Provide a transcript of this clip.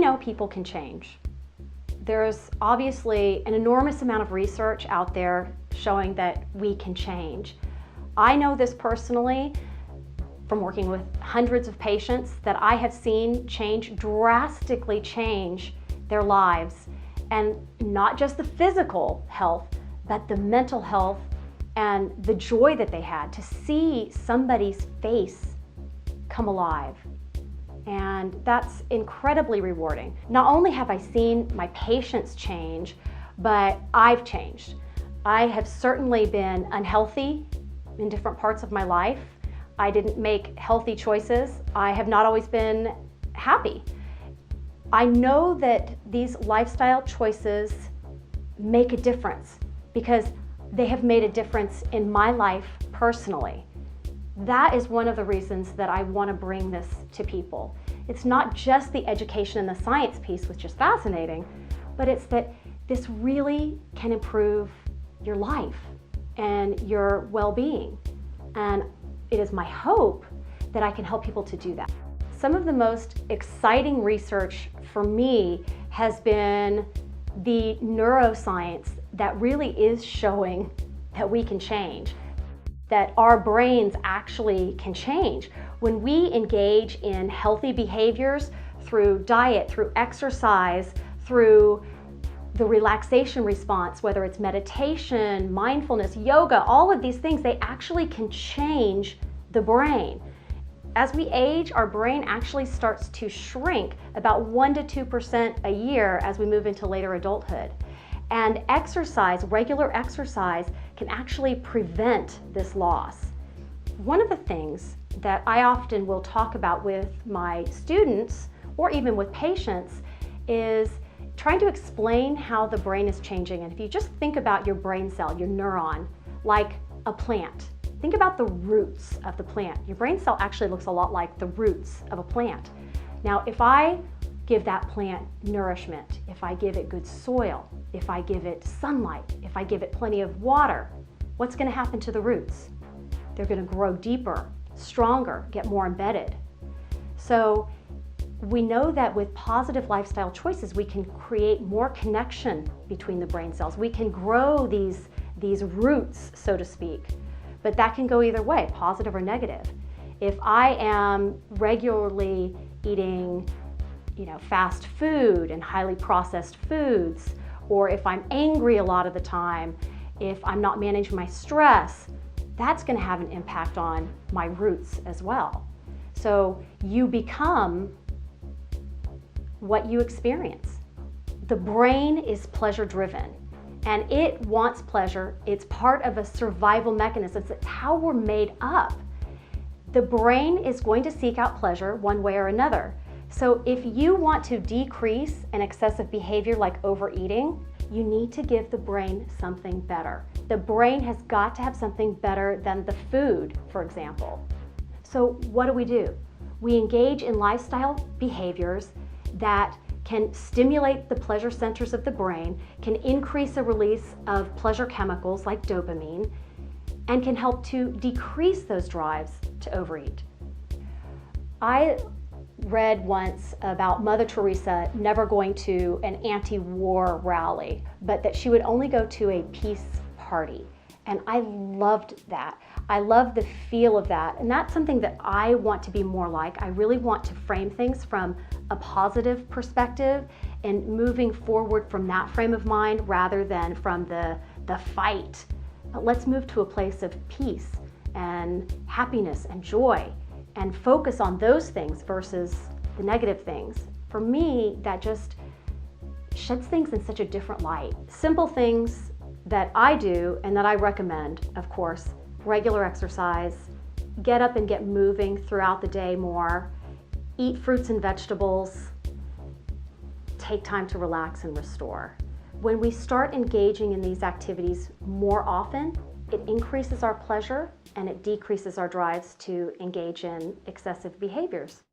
know people can change. There's obviously an enormous amount of research out there showing that we can change. I know this personally from working with hundreds of patients that I have seen drastically change their lives, and not just the physical health, but the mental health and the joy that they had to see somebody's face come alive. And that's incredibly rewarding. Not only have I seen my patients change, but I've changed. I have certainly been unhealthy in different parts of my life. I didn't make healthy choices. I have not always been happy. I know that these lifestyle choices make a difference because they have made a difference in my life personally. That is one of the reasons that I want to bring this to people. It's not just the education and the science piece, which is fascinating, but it's that this really can improve your life and your well-being. And it is my hope that I can help people to do that. Some of the most exciting research for me has been the neuroscience that really is showing that we can change, that our brains actually can change. When we engage in healthy behaviors through diet, through exercise, through the relaxation response, whether it's meditation, mindfulness, yoga, all of these things, they actually can change the brain. As we age, our brain actually starts to shrink about 1% to 2% a year as we move into later adulthood. And exercise, regular exercise, can actually prevent this loss. One of the things that I often will talk about with my students, or even with patients, is trying to explain how the brain is changing. And if you just think about your brain cell, your neuron, like a plant, think about the roots of the plant. Your brain cell actually looks a lot like the roots of a plant. Now, if I give that plant nourishment, if I give it good soil, if I give it sunlight, if I give it plenty of water, what's going to happen to the roots? They're going to grow deeper, stronger, get more embedded. So we know that with positive lifestyle choices, we can create more connection between the brain cells. We can grow these roots, so to speak. But that can go either way, positive or negative. If I am regularly eating fast food and highly processed foods, or if I'm angry a lot of the time, if I'm not managing my stress, that's going to have an impact on my roots as well. So you become what you experience. The brain is pleasure driven and it wants pleasure. It's part of a survival mechanism. It's how we're made up. The brain is going to seek out pleasure one way or another. So if you want to decrease an excessive behavior like overeating, you need to give the brain something better. The brain has got to have something better than the food, for example. So what do? We engage in lifestyle behaviors that can stimulate the pleasure centers of the brain, can increase the release of pleasure chemicals like dopamine, and can help to decrease those drives to overeat. I read once about Mother Teresa never going to an anti-war rally, but that she would only go to a peace party. And I loved that. I love the feel of that. And that's something that I want to be more like. I really want to frame things from a positive perspective and moving forward from that frame of mind rather than from the fight. But let's move to a place of peace and happiness and joy and focus on those things versus the negative things. For me, that just sheds things in such a different light. Simple things that I do and that I recommend, of course, regular exercise, get up and get moving throughout the day more, eat fruits and vegetables, take time to relax and restore. When we start engaging in these activities more often, it increases our pleasure and it decreases our drives to engage in excessive behaviors.